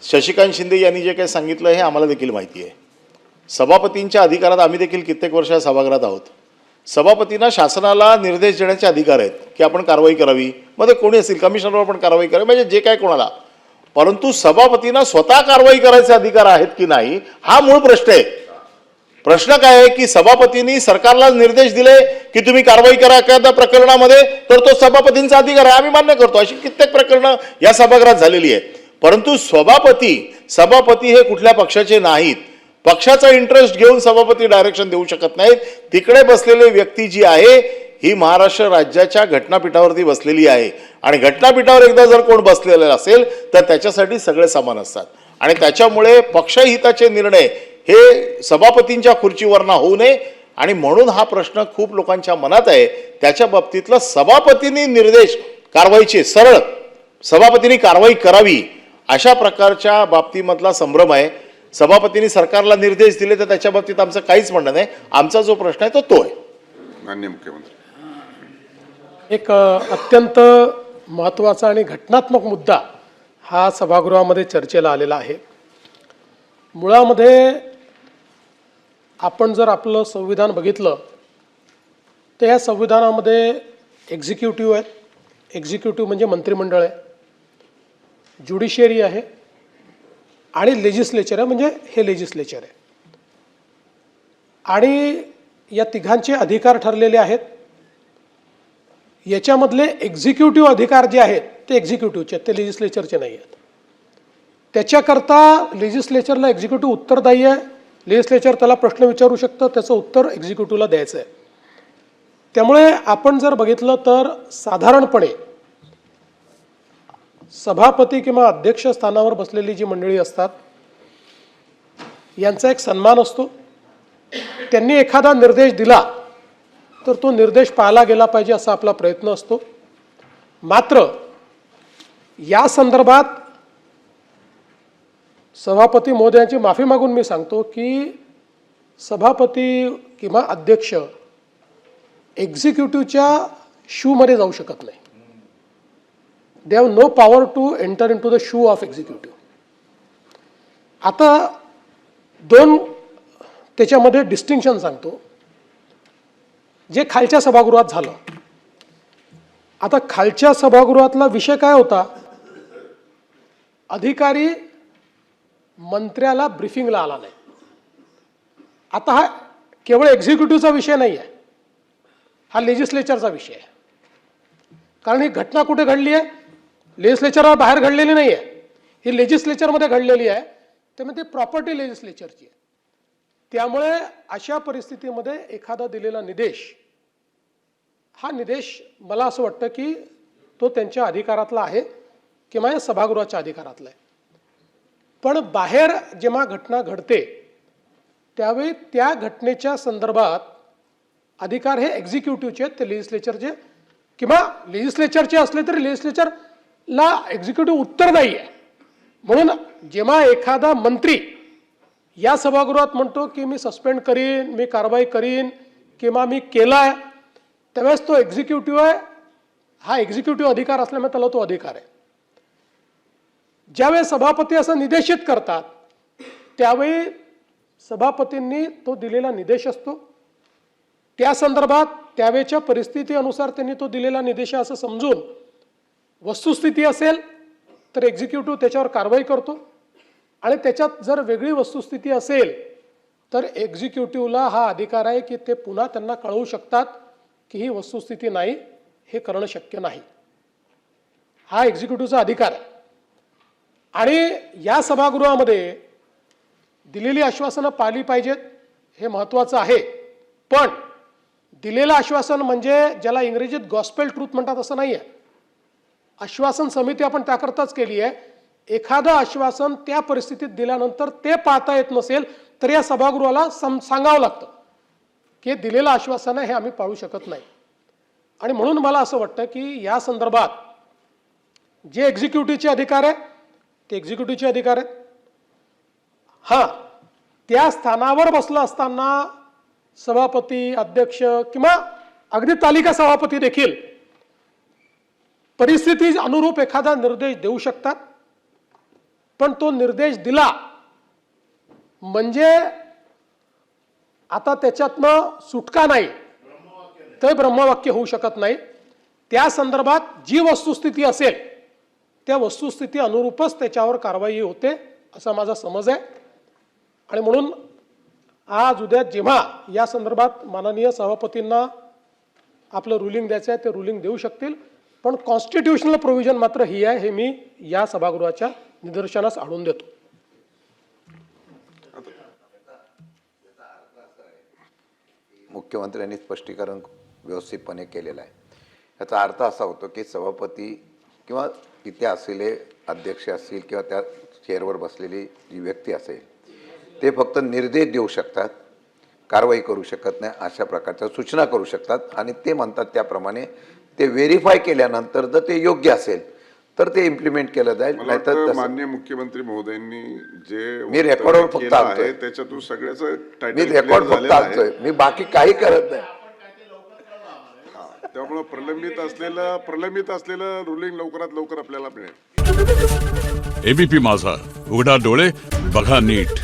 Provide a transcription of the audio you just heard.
शशिकांत शिंदे यांनी जे काही सांगितलं हे आम्हाला देखील माहिती आहे. सभापतींच्या अधिकारात आम्ही देखील कित्येक वर्ष सभागृहात आहोत. सभापतींना शासनाला निर्देश देण्याचे अधिकार आहेत की आपण कारवाई करावी, मग ते कोणी असेल, कमिशनरवर पण कारवाई करावी, म्हणजे जे काय कोणाला. परंतु सभापतींना स्वतः कारवाई करायचे अधिकार आहेत की नाही हा मूळ प्रश्न आहे. प्रश्न काय आहे की सभापतींनी सरकारला निर्देश दिले की तुम्ही कारवाई करा एखाद्या प्रकरणामध्ये, तर तो सभापतींचा अधिकार आहे, आम्ही मान्य करतो. अशी कित्येक प्रकरणं या सभागृहात झालेली आहेत. परंतु सभापती हे कुठल्या पक्षाचे नाहीत. पक्षाचा इंटरेस्ट घेऊन सभापती डायरेक्शन देऊ शकत नाहीत. तिकडे बसलेली व्यक्ती जी आहे ही महाराष्ट्र राज्याच्या घटनापीठावरती बसलेली आहे आणि घटनापीठावर एकदा जर कोण बसलेला असेल तर त्याच्यासाठी सगळे समान असतात आणि त्याच्यामुळे पक्षहिताचे निर्णय हे सभापतींच्या खुर्चीवरनं होऊ नये आणि म्हणून हा प्रश्न खूप लोकांच्या मनात आहे. त्याच्या बाबतीतला सभापतींनी निर्देश कारवाईचे सरळ सभापतींनी कारवाई करावी अशा प्रकारच्या बाबतीमधला संभ्रम आहे. सभापतींनी सरकारला निर्देश दिले तर त्याच्या बाबतीत आमचं काहीच म्हणणं नाही. आमचा जो प्रश्न आहे तो आहे. माननीय मुख्यमंत्री, एक अत्यंत महत्त्वाचा आणि घटनात्मक मुद्दा हा सभागृहामध्ये चर्चेला आलेला आहे. मुळामध्ये आपण जर आपलं संविधान बघितलं तर या संविधानामध्ये एक्झिक्युटिव्ह आहे, एक्झिक्युटिव्ह म्हणजे मंत्रिमंडळ आहे, ज्युडिशियरी आहे आणि लेजिस्लेचर आहे, म्हणजे हे लेजिस्लेचर आहे. आणि या तिघांचे अधिकार ठरलेले आहेत. याच्यामधले एक्झिक्युटिव्ह अधिकार जे आहेत ते एक्झिक्युटिव्हचे आहेत, ते लेजिस्लेचरचे नाही आहेत. त्याच्याकरता लेजिस्लेचरला एक्झिक्युटिव्ह उत्तरदायी आहे. लेजिस्लेचर त्याला प्रश्न विचारू शकतं, त्याचं उत्तर एक्झिक्युटिव्हला द्यायचं आहे. त्यामुळे आपण जर बघितलं तर साधारणपणे सभापती किंवा अध्यक्ष स्थानावर बसलेली जी मंडळी असतात यांचा एक सन्मान असतो. त्यांनी एखादा निर्देश दिला तर तो निर्देश पाळला गेला पाहिजे असा आपला प्रयत्न असतो. मात्र या संदर्भात सभापती महोदयांची माफी मागून मी सांगतो की सभापती किंवा अध्यक्ष एक्झिक्युटिव्हच्या शूमध्ये जाऊ शकत नाही. They have no power to enter into the shoe of executive. आता दोन त्याच्यामध्ये डिस्टिंक्शन सांगतो. जे खालच्या सभागृहात झालं, आता खालच्या सभागृहातला विषय काय होता, अधिकारी मंत्र्याला ब्रीफिंगला आला नाही. आता हा केवळ एक्झिक्युटिव्हचा विषय नाही आहे, हा लेजिस्लेचरचा विषय आहे. कारण ही घटना कुठे घडली आहे, लेजिस्लेचरला बाहेर घडलेली नाही आहे, ही लेजिस्लेचरमध्ये घडलेली आहे. त्यामुळे ती प्रॉपर्टी लेजिस्लेचरची आहे. त्यामुळे अशा परिस्थितीमध्ये एखादा दिलेला निर्देश, हा निर्देश मला असं वाटतं की तो त्यांच्या अधिकारातला आहे किंवा या सभागृहाच्या अधिकारातला आहे. पण बाहेर जेव्हा घटना घडते त्यावेळी त्या घटनेच्या संदर्भात अधिकार हे एक्झिक्युटिव्हचे आहेत, ते लेजिस्लेचरचे किंवा लेजिस्लेचरचे असले तरी लेजिस्लेचरला एक्झिक्युटिव्ह उत्तरदायी आहे. म्हणून जेव्हा एखादा मंत्री या सभागृहात म्हणतो की मी सस्पेंड करीन, मी कारवाई करीन किंवा मी केलाय, त्यावेळेस तो एक्झिक्युटिव्ह आहे. हा एक्झिक्युटिव्ह अधिकार असल्यामुळे त्याला तो अधिकार आहे. ज्यावेळेस सभापती असं निर्देशित करतात त्यावेळी सभापतींनी तो दिलेला निर्देश असतो, त्या संदर्भात त्यावेळच्या परिस्थितीनुसार त्यांनी तो दिलेला निर्देश असं समजून वस्तुस्थिती असेल तर एक्झिक्युटिव्ह त्याच्यावर कारवाई करतो आणि त्याच्यात जर वेगळी वस्तुस्थिती असेल तर एक्झिक्युटिव्हला हा अधिकार आहे की ते पुन्हा त्यांना कळवू शकतात की ही वस्तुस्थिती नाही, हे करणं शक्य नाही. हा एक्झिक्युटिव्हचा अधिकार आहे. आणि या सभागृहामध्ये दिलेली आश्वासनं पाळली पाहिजेत, हे महत्त्वाचं आहे. पण दिलेलं आश्वासन म्हणजे ज्याला इंग्रजीत गॉस्पेल ट्रूथ म्हणतात असं नाही आहे. आश्वासन समिती आपण त्याकरताच केली आहे. एखादं आश्वासन त्या परिस्थितीत दिल्यानंतर ते पाळता येत नसेल तर या सभागृहाला सांगावं लागतं की दिलेलं आश्वासन आहे हे आम्ही पाळू शकत नाही. आणि म्हणून मला असं वाटतं की या संदर्भात जे एक्झिक्युटिव्हचे अधिकार आहे ते एक्झिक्युटिव्हचे अधिकार आहेत. हां, त्या स्थानावर बसला असताना सभापती, अध्यक्ष किंवा अगदी तालिका सभापती देखील परिस्थिती अनुरूप एखादा निर्देश देऊ शकतात. पण तो निर्देश दिला म्हणजे आता त्याच्यातनं सुटका नाही, ते ब्रह्मवाक्य होऊ शकत नाही. त्या संदर्भात जी वस्तुस्थिती असेल त्या वस्तुस्थिती अनुरूपच त्याच्यावर कारवाई होते असा माझा समज आहे. आणि म्हणून आज उद्या जेव्हा या संदर्भात माननीय सभापतींना आपलं रुलिंग द्यायचं आहे ते रुलिंग देऊ शकतील. पण कॉन्स्टिट्यूशनल प्रोव्हिजन मात्र ही आहे, हे मी या सभागृहाच्या निदर्शनास आणून देतो. मुख्यमंत्र्यांनी स्पष्टीकरण व्यवस्थितपणे केलेलं आहे. याचा अर्थ असा होतो की सभापती किंवा इथे असलेले अध्यक्ष असतील किंवा त्या चेअरवर बसलेली जी व्यक्ती असेल ते फक्त निर्देश देऊ शकतात, कारवाई करू शकत नाही, अशा प्रकारच्या सूचना करू शकतात. आणि ते म्हणतात त्याप्रमाणे ते व्हेरीफाय केल्यानंतर जर ते योग्य असेल तर ते इम्प्लिमेंट केलं जाईल. नाहीतर माननीय मुख्यमंत्री महोदयांनी जे मी रेकॉर्डवर फक्त केलं आणतोय. आहे त्याच्यातून सगळ्याच मी रेकॉर्ड फक्त आणतोय, मी बाकी काही करत नाही. त्यामुळे प्रलंबित असलेलं रुलिंग लवकरात लवकर आपल्याला मिळेल. एबीपी माझा, उघडा डोळे बघा नीट.